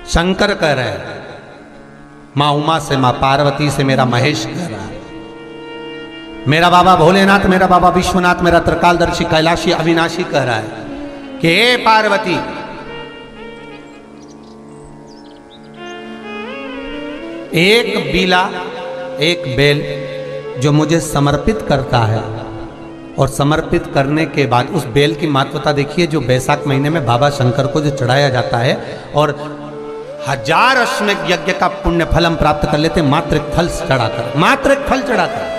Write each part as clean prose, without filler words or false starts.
शंकर कह रहे हैं, माँ उमा से, माँ पार्वती से मेरा महेश कह रहा है, मेरा बाबा भोलेनाथ, मेरा बाबा विश्वनाथ, मेरा त्रिकालदर्शी कैलाशी अविनाशी कह रहा है कि हे पार्वती, एक बीला, एक बेल जो मुझे समर्पित करता है, और समर्पित करने के बाद उस बेल की महत्वता देखिए, जो बैसाख महीने में बाबा शंकर को जो चढ़ाया जाता है, और 1000 अश्वमेध यज्ञ का पुण्य फल हम प्राप्त कर लेते, मात्र एक फल चढ़ाकर, मात्र एक फल चढ़ाकर।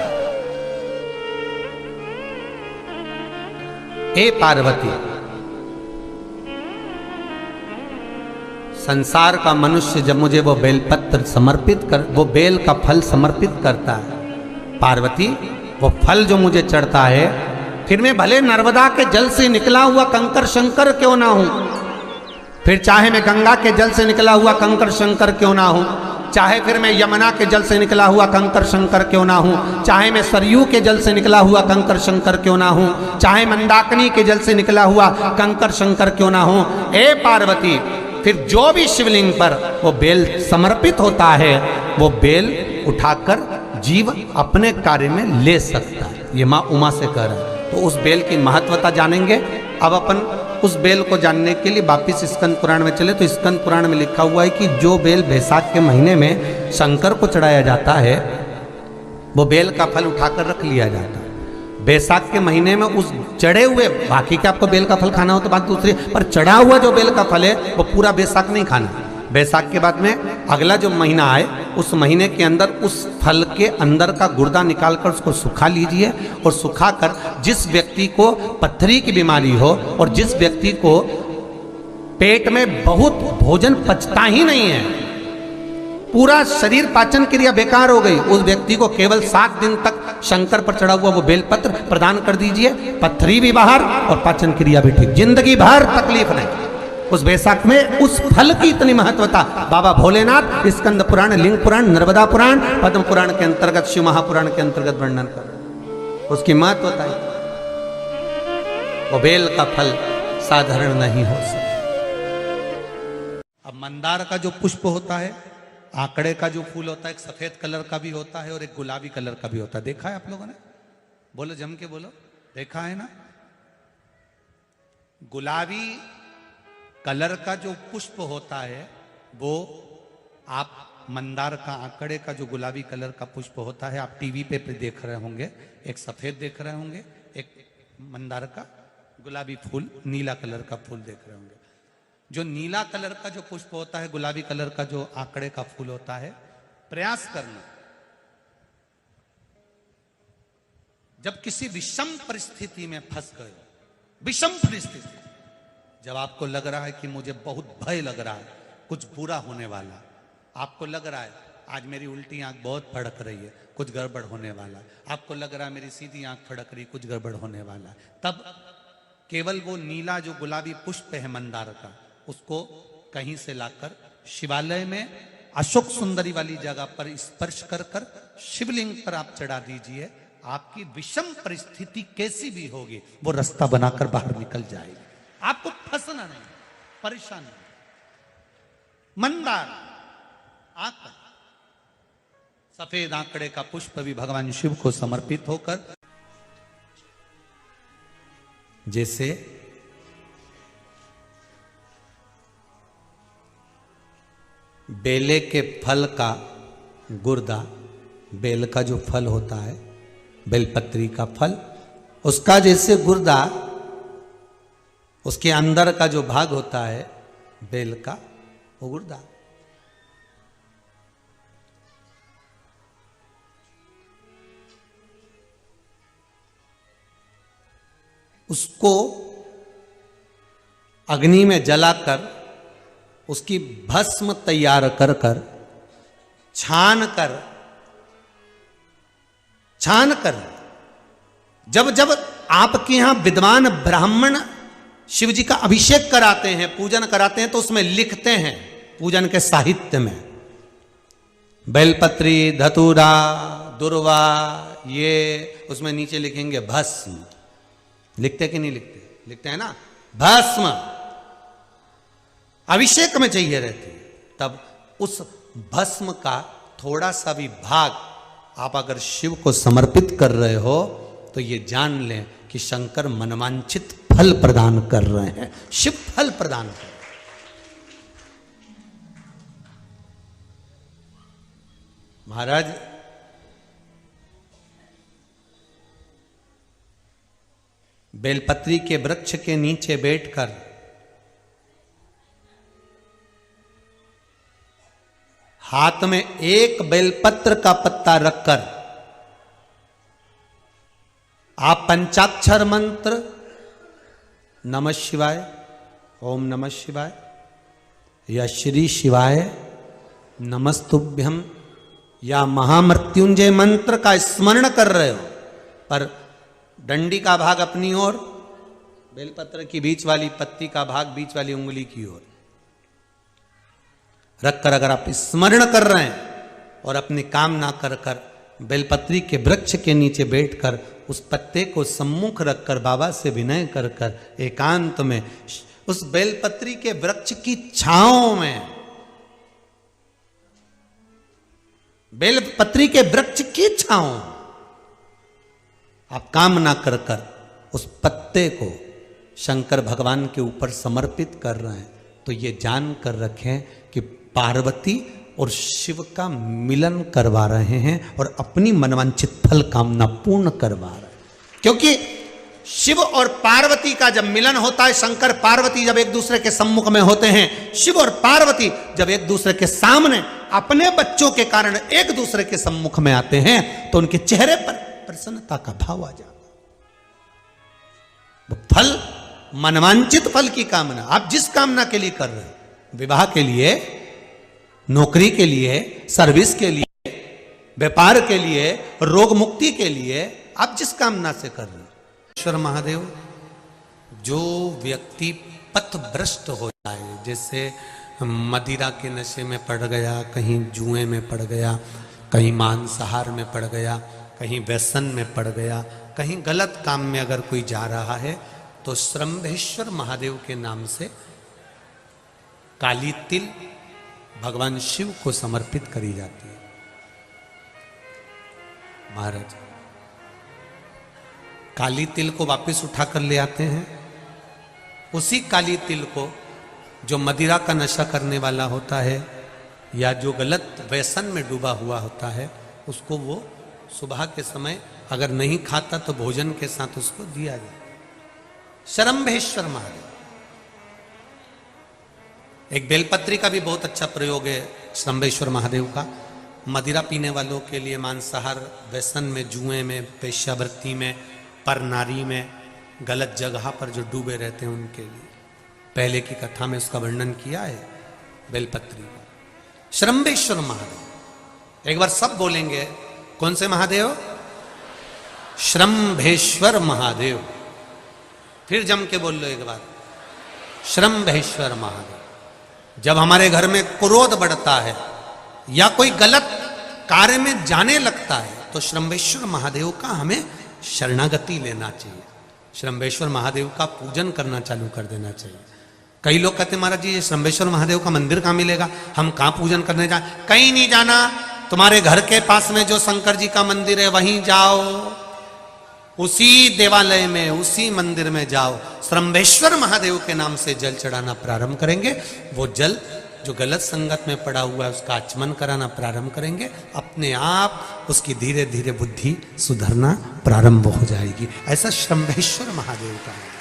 हे पार्वती, संसार का मनुष्य जब मुझे वो बेलपत्र समर्पित कर, वो बेल का फल समर्पित करता है, पार्वती वो फल जो मुझे चढ़ता है, फिर मैं भले नर्मदा के जल से निकला हुआ कंकर शंकर क्यों ना हूं, फिर चाहे मैं गंगा के जल से निकला हुआ कंकर शंकर क्यों ना हूं, चाहे फिर मैं यमुना के जल से निकला हुआ कंकर शंकर क्यों ना हूं, चाहे मैं सरयू के जल से निकला हुआ कंकर शंकर क्यों ना हूं, चाहे मंदाकिनी के जल से निकला हुआ कंकर शंकर क्यों ना हूं, हे पार्वती, फिर जो भी शिवलिंग पर वो बेल समर्पित होता है, वो बेल उठाकर जीव अपने कार्य में ले सकता है। ये माँ उमा से कह रहा है। तो उस बेल की महत्वता जानेंगे। अब अपन उस बेल को जानने के लिए वापिस स्कंद पुराण में चले, तो स्कंद पुराण में लिखा हुआ है कि जो बेल बैसाख के महीने में शंकर को चढ़ाया जाता है, वो बेल का फल उठाकर रख लिया जाता है। बैसाख के महीने में उस चढ़े हुए, बाकी के आपको बेल का फल खाना हो तो बात दूसरी, पर चढ़ा हुआ जो बेल का फल है वो पूरा बैसाख नहीं खाना। बैसाख के बाद में अगला जो महीना आए, उस महीने के अंदर उस फल के अंदर का गुर्दा निकालकर उसको सुखा लीजिए, और सुखाकर जिस व्यक्ति को पथरी की बीमारी हो और जिस व्यक्ति को पेट में बहुत भोजन पचता ही नहीं है, पूरा शरीर पाचन क्रिया बेकार हो गई, उस व्यक्ति को केवल 7 दिन तक शंकर पर चढ़ा हुआ वो बेलपत्र प्रदान कर दीजिए, पथरी भी बाहर और पाचन क्रिया भी ठीक, जिंदगी भर तकलीफ नहीं। उस बैसाख में उस फल की इतनी महत्वता बाबा भोलेनाथ स्कंद पुराण, लिंग पुराण, नर्मदा पुराण, पद्म पुराण के अंतर्गत, शिव महापुराण के अंतर्गत वर्णन कर, उसकी महत्वता है। वो बेल का फल साधारण नहीं हो सकता। अब मंदार का जो पुष्प होता है, आंकड़े का जो फूल होता है, एक सफेद कलर का भी होता है और एक गुलाबी कलर का भी होता है। देखा है आप लोगों ने? बोलो, जम के बोलो, देखा है ना? गुलाबी कलर का जो पुष्प होता है, वो आप मंदार का, आंकड़े का जो गुलाबी कलर का पुष्प होता है, आप टीवी पे देख रहे होंगे, एक सफेद देख रहे होंगे, एक मंदार का गुलाबी फूल, नीला कलर का फूल देख रहे होंगे। जो नीला कलर का जो पुष्प होता है, गुलाबी कलर का जो आंकड़े का फूल होता है, प्रयास करना, जब किसी विषम परिस्थिति में फंस गए, विषम परिस्थिति, जब आपको लग रहा है कि मुझे बहुत भय लग रहा है, कुछ बुरा होने वाला, आपको लग रहा है आज मेरी उल्टी आंख बहुत फड़क रही है, कुछ गड़बड़ होने वाला है, आपको लग रहा है मेरी सीधी आंख फड़क रही, कुछ गड़बड़ होने वाला है, तब केवल वो नीला जो गुलाबी पुष्प है मंदार का, उसको कहीं से लाकर शिवालय में अशोक सुंदरी वाली जगह पर स्पर्श कर कर शिवलिंग पर आप चढ़ा दीजिए। आपकी विषम परिस्थिति कैसी भी होगी, वो रास्ता बनाकर बाहर निकल जाएगी, आपको फंसना नहीं, परेशान नहीं। मंदार आंकड़ा, सफेद आंकड़े का पुष्प भी भगवान शिव को समर्पित होकर, जैसे बेले के फल का गुर्दा, बेल का जो फल होता है, बेलपत्री का फल, उसका जैसे गुर्दा, उसके अंदर का जो भाग होता है बेल का, वो गुर्दा, उसको अग्नि में जलाकर उसकी भस्म तैयार कर कर छान कर जब जब आपके यहां विद्वान ब्राह्मण शिव जी का अभिषेक कराते हैं, पूजन कराते हैं, तो उसमें लिखते हैं पूजन के साहित्य में, बेलपत्री, धतूरा, दुर्वा, ये उसमें नीचे लिखेंगे भस्म। लिखते कि नहीं लिखते? लिखते हैं ना, भस्म अभिषेक में चाहिए रहती है। तब उस भस्म का थोड़ा सा भी भाग आप अगर शिव को समर्पित कर रहे हो तो ये जान लें कि शंकर मनवांछित फल प्रदान कर रहे हैं, शिव फल प्रदान कर। महाराज बेलपत्री के वृक्ष के नीचे बैठकर हाथ में एक बेलपत्र का पत्ता रखकर आप पंचाक्षर मंत्र नमः शिवाय, ओम नमः शिवाय या श्री शिवाय नमस्तुभ्यम या महामृत्युंजय मंत्र का स्मरण कर रहे हो, पर डंडी का भाग अपनी ओर, बेलपत्र की बीच वाली पत्ती का भाग बीच वाली उंगली की ओर रखकर अगर आप स्मरण कर रहे हैं और अपनी कामना कर कर बेलपत्री के वृक्ष के नीचे बैठकर उस पत्ते को सम्मुख रखकर बाबा से विनय कर कर एकांत में उस बेलपत्री के वृक्ष की छांव में, बेलपत्री के वृक्ष की छांव आप कामना कर कर उस पत्ते को शंकर भगवान के ऊपर समर्पित कर रहे हैं, तो ये जान कर रखें कि पार्वती और शिव का मिलन करवा रहे हैं और अपनी मनवांछित फल कामना पूर्ण करवा रहे हैं। क्योंकि शिव और पार्वती का जब मिलन होता है, शंकर पार्वती जब एक दूसरे के सम्मुख में होते हैं, शिव और पार्वती जब एक दूसरे के सामने अपने बच्चों के कारण एक दूसरे के सम्मुख में आते हैं, तो उनके चेहरे पर प्रसन्नता का भाव आ जाता। वो फल, मनवांचित फल की कामना आप जिस कामना के लिए कर रहे हो, विवाह के लिए, नौकरी के लिए, सर्विस के लिए, व्यापार के लिए, रोग मुक्ति के लिए, आप जिस कामना से कर रहे हो। ईश्वर महादेव, जो व्यक्ति पथभ्रष्ट हो जाए, जैसे मदिरा के नशे में पड़ गया, कहीं जुए में पड़ गया, कहीं मांसाहार में पड़ गया, कहीं व्यसन में पड़ गया, कहीं गलत काम में अगर कोई जा रहा है, तो श्रंभेश्वर महादेव के नाम से काली तिल भगवान शिव को समर्पित करी जाती है। महाराज काली तिल को वापस उठाकर ले आते हैं, उसी काली तिल को जो मदिरा का नशा करने वाला होता है या जो गलत व्यसन में डूबा हुआ होता है, उसको वो सुबह के समय अगर नहीं खाता तो भोजन के साथ उसको दिया जाए। श्रंभेश्वर महादेव, एक बेलपत्री का भी बहुत अच्छा प्रयोग है श्रंभेश्वर महादेव का, मदिरा पीने वालों के लिए, मांसाहार, व्यसन में, जुए में, पेशावृत्ति में, पर नारी में, गलत जगह पर जो डूबे रहते हैं उनके लिए। पहले की कथा में उसका वर्णन किया है बेलपत्री का। श्रंभेश्वर महादेव, एक बार सब बोलेंगे, कौन से महादेव? श्रंभेश्वर महादेव। फिर जम के बोल लो एक बार, श्रंभेश्वर महादेव। जब हमारे घर में क्रोध बढ़ता है या कोई गलत कार्य में जाने लगता है, तो श्रंभेश्वर महादेव का हमें शरणागति लेना चाहिए, श्रंभेश्वर महादेव का पूजन करना चालू कर देना चाहिए। कई लोग कहते हैं महाराज जी ये श्रंभेश्वर महादेव का मंदिर कहाँ मिलेगा, हम कहाँ पूजन करने जाए? कहीं नहीं जाना, तुम्हारे घर के पास में जो शंकर जी का मंदिर है वहीं जाओ, उसी देवालय में, उसी मंदिर में जाओ, श्रंभेश्वर महादेव के नाम से जल चढ़ाना प्रारंभ करेंगे। वो जल जो गलत संगत में पड़ा हुआ है उसका आचमन कराना प्रारंभ करेंगे, अपने आप उसकी धीरे धीरे बुद्धि सुधरना प्रारंभ हो जाएगी। ऐसा श्रंभेश्वर महादेव का है।